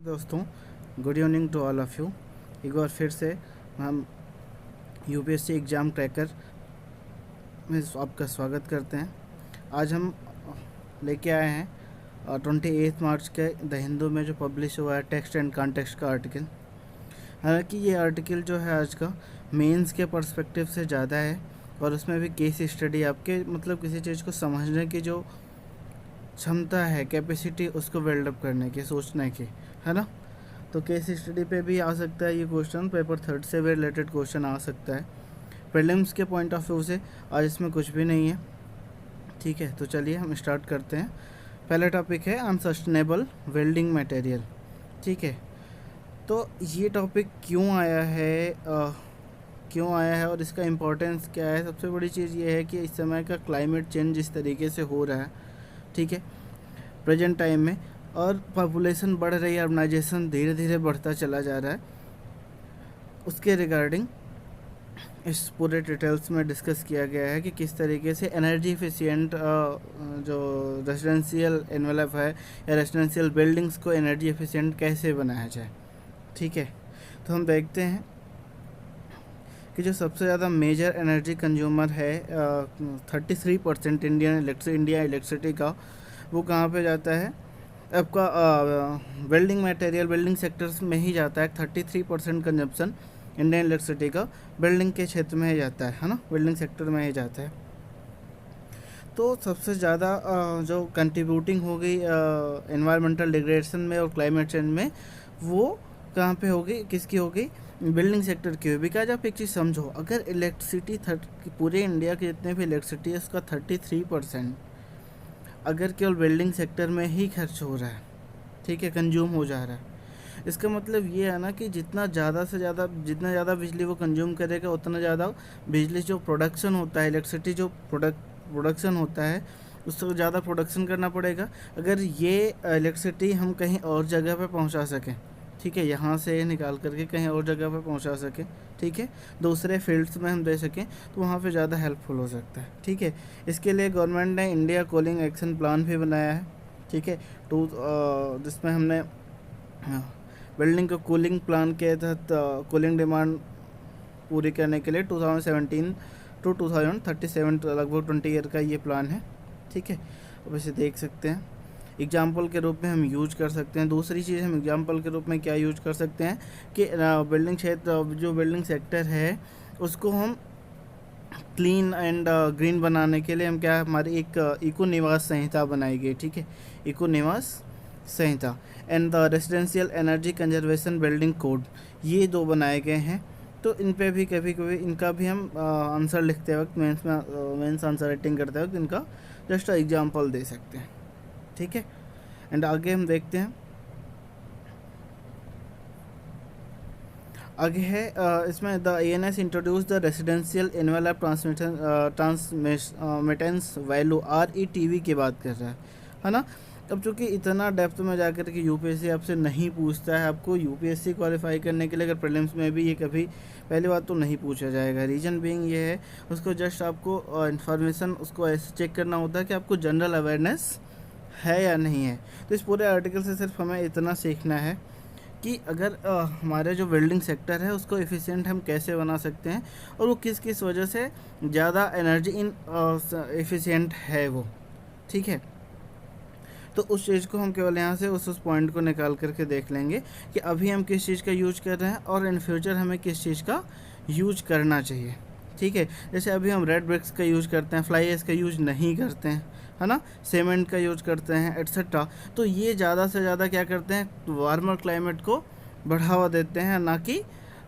दोस्तों, good evening to all of you. एक बार फिर से हम यूपीएससी एग्ज़ाम क्रैकर में आपका स्वागत करते हैं। आज हम लेके आए हैं 28 मार्च के द हिंदू में जो पब्लिश हुआ है टेक्स्ट एंड कॉन्टेक्स्ट का आर्टिकल। हालांकि ये आर्टिकल जो है आज का मेंस के पर्सपेक्टिव से ज़्यादा है और उसमें भी केस स्टडी आपके मतलब किसी चीज़ को समझने की जो क्षमता है, कैपेसिटी, उसको बिल्डअप करने की, सोचने की, है ना। तो केस स्टडी पे भी आ सकता है ये क्वेश्चन, पेपर 3 से भी रिलेटेड क्वेश्चन आ सकता है। प्रीलिम्स के पॉइंट ऑफ व्यू से आज इसमें कुछ भी नहीं है, ठीक है। तो चलिए हम स्टार्ट करते हैं। पहला टॉपिक है अनसस्टेनेबल वेल्डिंग मटेरियल, ठीक है। तो ये टॉपिक क्यों आया है और इसका इम्पोर्टेंस क्या है। सबसे बड़ी चीज़ ये है कि इस समय का क्लाइमेट चेंज जिस तरीके से हो रहा है, ठीक है, प्रेजेंट टाइम में, और पॉपुलेशन बढ़ रही है, अर्बनाइजेशन धीरे धीरे बढ़ता चला जा रहा है, उसके रिगार्डिंग इस पूरे डिटेल्स में डिस्कस किया गया है कि किस तरीके से एनर्जी एफिशिएंट जो रेजिडेंशियल एनवेलप है या रेजिडेंशियल बिल्डिंग्स को एनर्जी एफिशिएंट कैसे बनाया जाए, ठीक है। तो हम देखते हैं कि जो सबसे ज़्यादा मेजर एनर्जी कंज्यूमर है 33% इंडिया इलेक्ट्रिसिटी का, वो कहाँ पे जाता है आपका वेल्डिंग मटेरियल, बिल्डिंग सेक्टर्स में ही जाता है। 33% कंजप्शन इंडियन इलेक्ट्रिसिटी का बिल्डिंग के क्षेत्र में ही जाता है ना, बिल्डिंग सेक्टर में ही जाता है। तो सबसे ज़्यादा जो कंट्रीब्यूटिंग होगी एनवायरमेंटल डिग्रेडेशन में और क्लाइमेट चेंज में, वो कहाँ पे होगी, किसकी होगी, बिल्डिंग सेक्टर की होगी। बिकॉज आप एक चीज़ समझो, अगर इलेक्ट्रिसिटी पूरे इंडिया के जितने भी इलेक्ट्रिसिटी है उसका 33% अगर केवल बिल्डिंग सेक्टर में ही खर्च हो रहा है, ठीक है, कंज्यूम हो जा रहा है, इसका मतलब ये है ना कि जितना ज़्यादा बिजली वो कंज्यूम करेगा, उतना ज़्यादा बिजली जो प्रोडक्शन होता है, इलेक्ट्रिसिटी जो प्रोडक्शन होता है, उससे ज़्यादा प्रोडक्शन करना पड़ेगा अगर ये इलेक्ट्रिसिटी हम कहीं और जगह पे पहुंचा सकें, ठीक है, यहाँ से निकाल करके कहीं और जगह पे पहुंचा सकें, ठीक है, दूसरे फील्ड्स में हम दे सकें, तो वहाँ पे ज़्यादा हेल्पफुल हो सकता है, ठीक है। इसके लिए गवर्नमेंट ने इंडिया कूलिंग एक्शन प्लान भी बनाया है, ठीक है, जिसमें हमने बिल्डिंग को कूलिंग प्लान के तहत कूलिंग डिमांड पूरी करने के लिए 2017 टू 2037 लगभग 20 ईयर का ये प्लान है, ठीक है। अब इसे देख सकते हैं, एग्जाम्पल के रूप में हम यूज कर सकते हैं। दूसरी चीज़ हम एग्जाम्पल के रूप में क्या यूज कर सकते हैं कि बिल्डिंग क्षेत्र, जो बिल्डिंग सेक्टर है, उसको हम क्लीन एंड ग्रीन बनाने के लिए हम क्या, हमारी एक इको निवास संहिता बनाई गई, ठीक है, eco Niwas Samhita and the residential energy conservation building code, ये 2 बनाए गए हैं। तो इन पे भी कभी कभी इनका भी हम आंसर लिखते वक्त, मेंस आंसर राइटिंग करते वक्त इनका जस्ट एग्जांपल दे सकते हैं, ठीक है। एंड आगे हम देखते हैं, आगे है इसमें the ANS introduce the residential envelope transmittance value RETV की बात कर रहा है ना। अब चूँकि इतना डेप्थ में जाकर के यूपीएससी आपसे नहीं पूछता है, आपको यूपीएससी क्वालिफाई करने के लिए अगर प्रीलिम्स में भी ये कभी पहली बात तो नहीं पूछा जाएगा। रीज़न बीइंग ये है, उसको जस्ट आपको इन्फॉर्मेशन उसको ऐसे चेक करना होता है कि आपको जनरल अवेयरनेस है या नहीं है। तो इस पूरे आर्टिकल से सिर्फ हमें इतना सीखना है कि अगर हमारे जो बिल्डिंग सेक्टर है उसको एफिशिएंट हम कैसे बना सकते हैं और वो किस किस वजह से ज़्यादा एनर्जी एफिशिएंट है वो, ठीक है। तो उस चीज़ को हम केवल यहाँ से उस पॉइंट को निकाल करके देख लेंगे कि अभी हम किस चीज़ का यूज कर रहे हैं और इन फ्यूचर हमें किस चीज़ का यूज करना चाहिए, ठीक है। जैसे अभी हम रेड ब्रिक्स का यूज करते हैं, फ्लाई ऐश का यूज नहीं करते हैं, है ना, सीमेंट का यूज करते हैं, एट्सेट्रा। तो ये ज़्यादा से ज़्यादा क्या करते हैं, वार्मर क्लाइमेट को बढ़ावा देते हैं, ना कि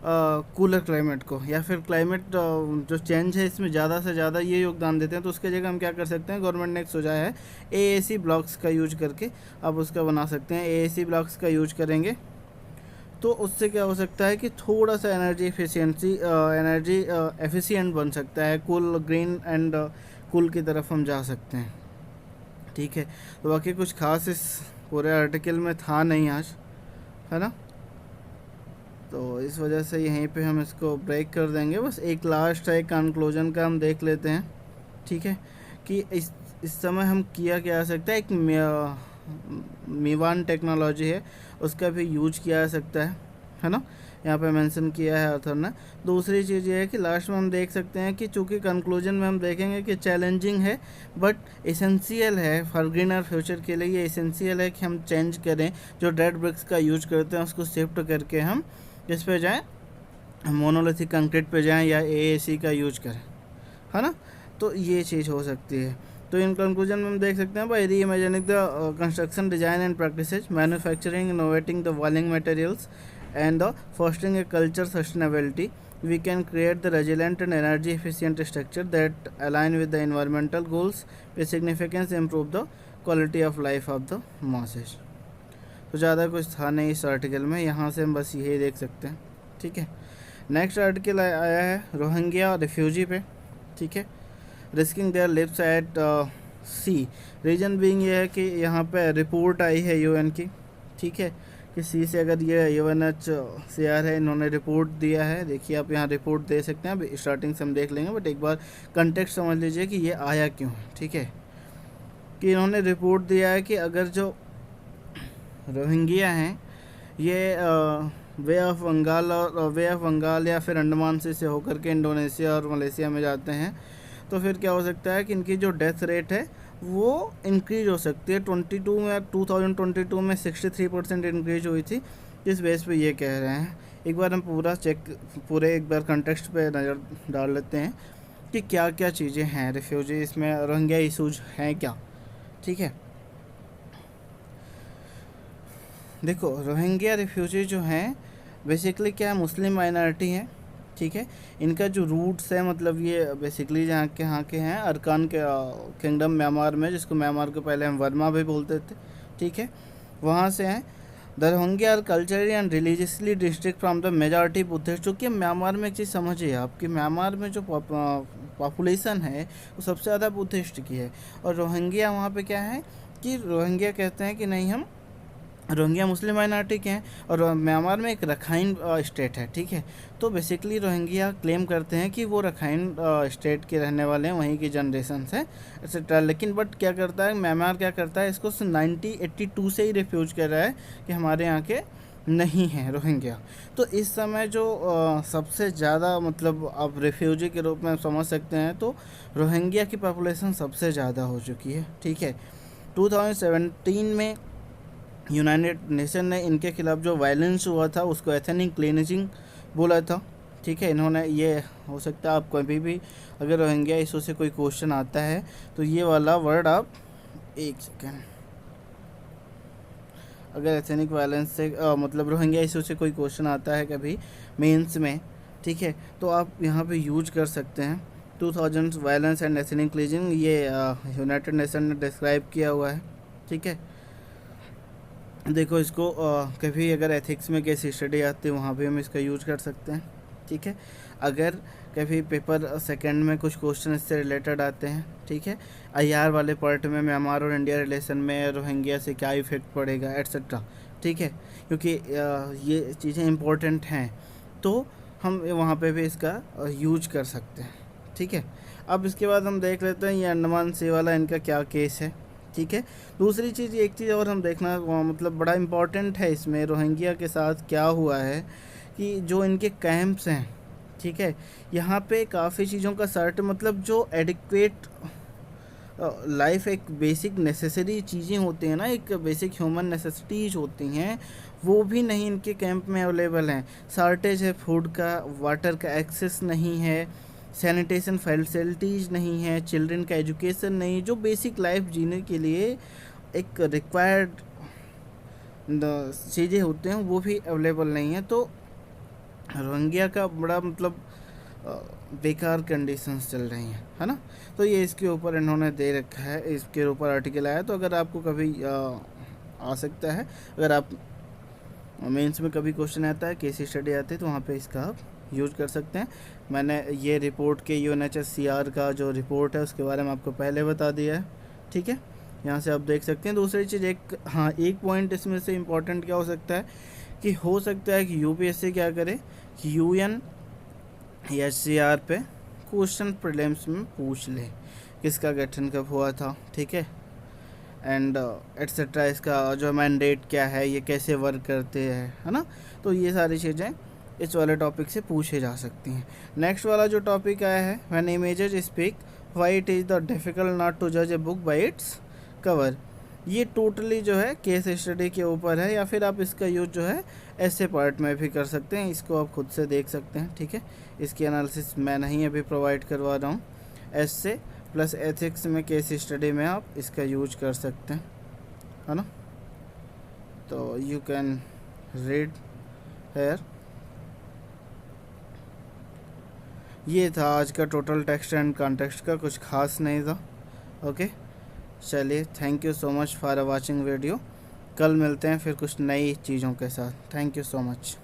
कूलर क्लाइमेट को, या फिर क्लाइमेट जो चेंज है इसमें ज़्यादा से ज़्यादा ये योगदान देते हैं। तो उसके जगह हम क्या कर सकते हैं, गवर्नमेंट ने एक सुझाया है AAC ब्लॉक्स का यूज करके आप उसका बना सकते हैं। AAC ब्लॉक्स का यूज करेंगे तो उससे क्या हो सकता है कि थोड़ा सा एनर्जी एफिशिएंट बन सकता है, कूल, ग्रीन एंड कूल की तरफ हम जा सकते हैं, ठीक है। तो बाकी कुछ खास इस पूरे आर्टिकल में था नहीं आज, है ना। तो इस वजह से यहीं पे हम इसको ब्रेक कर देंगे। बस एक लास्ट है, कंक्लूजन का हम देख लेते हैं, ठीक है, कि इस समय हम किया क्या जा सकता है। एक मीवान टेक्नोलॉजी है उसका भी यूज किया जा सकता है ना, यहाँ पे मेंशन किया है ऑथर ने। दूसरी चीज़ ये है कि लास्ट में हम देख सकते हैं कि चूँकि कंक्लूजन में हम देखेंगे कि चैलेंजिंग है बट एसेंशियल है फॉर ग्रीनर फ्यूचर के लिए। ये एसेंशियल है कि हम चेंज करें, जो डेड ब्रिक्स का यूज करते हैं उसको शिफ्ट करके हम इस पे जाएँ, मोनोलिथिक कंक्रीट पे जाएँ या AAC का यूज करें, है ना। तो ये चीज़ हो सकती है। तो इन कंक्लूजन में हम देख सकते हैं बाई री imagining the construction design and practices, manufacturing, innovating the वॉलिंग materials and fostering a culture sustainability, we can create the resilient and energy efficient structure that align with the environmental goals with significance improve the quality of life of the masses। तो ज़्यादा कुछ था नहीं इस article में, यहाँ से हम बस यही देख सकते हैं, ठीक है। नेक्स्ट आर्टिकल आया है रोहिंग्या रिफ्यूजी पे, ठीक है। Risking their lives at sea, reason being ये है कि यहाँ पे रिपोर्ट आई है UN की, ठीक है, कि सी से अगर ये UNHCR है, इन्होंने रिपोर्ट दिया है। देखिए आप यहाँ रिपोर्ट दे सकते हैं, अब स्टार्टिंग से हम देख लेंगे बट एक बार कंटेक्स्ट समझ लीजिए कि ये आया क्यों है, ठीक है। कि इन्होंने रिपोर्ट दिया है कि अगर जो रोहिंग्या हैं ये वे ऑफ बंगाल या फिर अंडमान से होकर के इंडोनेशिया और मलेशिया में जाते हैं तो फिर क्या हो सकता है कि इनकी जो डेथ रेट है वो इंक्रीज हो सकती है। 2022 में 63% इंक्रीज हुई थी, जिस बेस पे ये कह रहे हैं। एक बार हम पूरे एक बार कंटेक्स्ट पे नज़र डाल लेते हैं कि क्या क्या चीज़ें हैं रिफ्यूजी, इसमें रोहिंग्या इशूज हैं क्या, ठीक है। देखो रोहिंग्या रिफ्यूजी जो हैं बेसिकली क्या है, मुस्लिम माइनॉरिटी है, ठीक है। इनका जो रूट्स है मतलब ये बेसिकली यहाँ के हैं अरकान के किंगडम म्यांमार में, जिसको म्यांमार को पहले हम वर्मा भी बोलते थे, ठीक है, वहाँ से हैं। The Rohingya are culturally and religiously distinct from the majority Buddhist. चूँकि म्यांमार में एक चीज़ समझिए आपकी, म्यांमार में जो पॉपुलेशन है वो सबसे ज़्यादा बुद्धिस्ट की है। और रोहिंग्या वहाँ पे क्या है कि रोहिंग्या कहते हैं कि नहीं हम रोहिंग्या मुस्लिम माइनॉरिटी के हैं और म्यांमार में एक रखाइन स्टेट है, ठीक है। तो बेसिकली रोहिंग्या क्लेम करते हैं कि वो रखाइन स्टेट के रहने वाले हैं, वहीं की जनरेशन है एक्सेट्रा। लेकिन बट क्या करता है म्यांमार, क्या करता है इसको 1982 से ही रिफ्यूज कर रहा है कि हमारे यहाँ के नहीं हैं रोहिंग्या। तो इस समय जो सबसे ज़्यादा मतलब आप रिफ्यूजी के रूप में समझ सकते हैं तो रोहिंग्या की पॉपुलेशन सबसे ज़्यादा हो चुकी है, ठीक है। 2017 में यूनाइटेड नेशन ने इनके खिलाफ जो वायलेंस हुआ था उसको एथनिक क्लींजिंग बोला था, ठीक है। इन्होंने ये हो सकता है आप कभी भी अगर रोहिंग्या इशू से कोई क्वेश्चन आता है तो ये वाला वर्ड आप एक सेकेंड, अगर एथनिक वायलेंस से मतलब रोहिंग्या इशू से कोई क्वेश्चन आता है कभी मेंस में, ठीक है, तो आप यहाँ पे यूज कर सकते हैं 2000 वायलेंस एंड एथनिक क्लींजिंग, ये यूनाइटेड नेशन ने डिस्क्राइब किया हुआ है, ठीक है। देखो इसको कभी अगर एथिक्स में केस स्टडी आती है वहाँ भी हम इसका यूज कर सकते हैं, ठीक है। अगर कभी पेपर सेकंड में कुछ क्वेश्चन इससे रिलेटेड आते हैं, ठीक है, IR वाले पार्ट में म्यांमार और इंडिया रिलेशन में रोहिंग्या से क्या इफेक्ट पड़ेगा एट्सेट्रा, ठीक है, क्योंकि ये चीज़ें इम्पोर्टेंट हैं तो हम वहाँ पे भी इसका यूज कर सकते हैं, ठीक है। अब इसके बाद हम देख लेते हैं ये अंडमान सी वाला इनका क्या केस है, ठीक है। दूसरी चीज़ एक चीज़ और हम देखना मतलब बड़ा इम्पॉर्टेंट है इसमें रोहिंग्या के साथ क्या हुआ है कि जो इनके कैंप्स हैं, ठीक है, यहाँ पे काफ़ी चीज़ों का सर्ट मतलब जो एडिक्वेट लाइफ एक बेसिक नेसेसरी चीज़ें होती हैं ना, एक बेसिक ह्यूमन नेसेसिटीज़ होती हैं, वो भी नहीं इनके कैंप में अवेलेबल हैं। शॉर्टेज है फूड का, वाटर का एक्सेस नहीं है, सैनिटेशन फैसिलिटीज़ नहीं है, चिल्ड्रन का एजुकेशन नहीं, जो बेसिक लाइफ जीने के लिए एक रिक्वायर्ड चीज़ें होते हैं वो भी अवेलेबल नहीं है। तो रोहिंग्या का बड़ा मतलब बेकार कंडीशंस चल रही हैं, है ना। तो ये इसके ऊपर इन्होंने दे रखा है, इसके ऊपर आर्टिकल आया। तो अगर आपको कभी आ सकता है, अगर आप मेंस में कभी क्वेश्चन आता है, केस स्टडी आती है तो वहाँ पे इसका आप यूज कर सकते हैं। मैंने ये रिपोर्ट के UNHCR का जो रिपोर्ट है उसके बारे में आपको पहले बता दिया है, ठीक है, यहाँ से आप देख सकते हैं। दूसरी चीज़ एक पॉइंट इसमें से इम्पोर्टेंट क्या हो सकता है कि हो सकता है कि UPSC क्या करे कि UNHCR पे क्वेश्चन प्रीलिम्स में पूछ ले किसका गठन कब हुआ था, ठीक है। एंड एट्सेट्रा, इसका जो मैंडेट क्या है, ये कैसे वर्क करते हैं, है ना। तो ये सारी चीज़ें इस वाले टॉपिक से पूछे जा सकती हैं। नेक्स्ट वाला जो टॉपिक आया है, when images speak why it is the difficult not to जज a book by its cover. ये टोटली जो है केस स्टडी के ऊपर है, या फिर आप इसका यूज जो है ऐसे पार्ट में भी कर सकते हैं, इसको आप खुद से देख सकते हैं, ठीक है। इसकी एनालिसिस मैं नहीं अभी प्रोवाइड करवा रहा हूँ। ऐसे प्लस एथिक्स में केस स्टडी में आप इसका यूज कर सकते हैं, है ना। तो यू कैन रीड हेयर। ये था आज का टोटल टेक्स्ट एंड कॉन्टेक्स्ट का, कुछ खास नहीं था। ओके, चलिए, thank you so much for watching video. कल मिलते हैं फिर कुछ नई चीज़ों के साथ। Thank you so much.